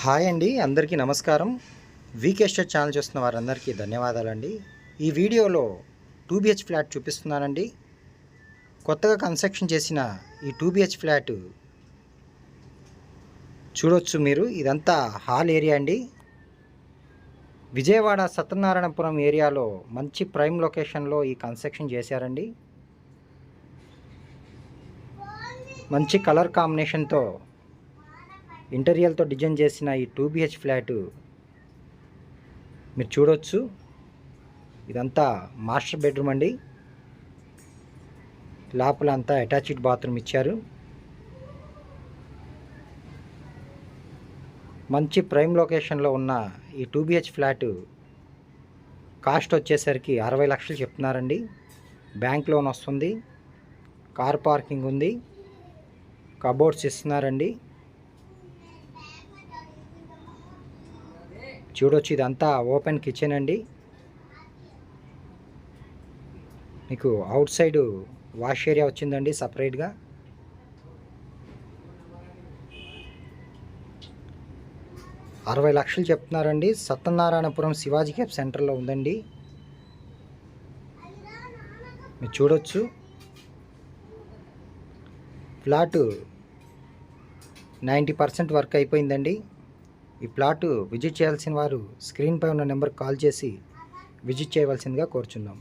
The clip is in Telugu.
హాయ్ అండి, అందరికీ నమస్కారం. వీకే ఎస్టేట్ ఛానల్ చూస్తున్న వారందరికీ ధన్యవాదాలండి. ఈ వీడియోలో 2 BH ఫ్లాట్ చూపిస్తున్నానండి. కొత్తగా కన్స్ట్రక్షన్ చేసిన ఈ 2 BH ఫ్లాట్ చూడొచ్చు మీరు. ఇదంతా హాల్ ఏరియా అండి. విజయవాడ సత్యనారాయణపురం ఏరియాలో మంచి ప్రైమ్ లొకేషన్లో ఈ కన్స్ట్రక్షన్ చేశారండి. మంచి కలర్ కాంబినేషన్తో ఇంటీరియర్తో డిజైన్ చేసిన ఈ 2 BH ఫ్లాట్ మీరు చూడొచ్చు. ఇదంతా మాస్టర్ బెడ్రూమ్ అండి. లోపల అంతా అటాచ్డ్ బాత్రూమ్ ఇచ్చారు. మంచి ప్రైమ్ లొకేషన్లో ఉన్న ఈ 2 BH ఫ్లాట్ కాస్ట్ వచ్చేసరికి 60 లక్షలు చెప్తున్నారండి. బ్యాంక్ లోన్ వస్తుంది, కార్ పార్కింగ్ ఉంది, కబోర్డ్స్ ఇస్తున్నారండి. చూడొచ్చు, ఇదంతా ఓపెన్ కిచెన్ అండి. మీకు అవుట్ సైడ్ వాష్ ఏరియా వచ్చిందండి సపరేట్గా. అరవై లక్షలు చెప్తున్నారండి. సత్యనారాయణపురం శివాజీ క్యాప్ సెంటర్లో ఉందండి. మీరు చూడొచ్చు, ఫ్లాటు 90% వర్క్ అయిపోయిందండి. ఈ ప్లాటు విజిట్ చేయాల్సిన వారు స్క్రీన్పై ఉన్న నెంబర్కి కాల్ చేసి విజిట్ చేయవలసిందిగా కోరుచున్నాం.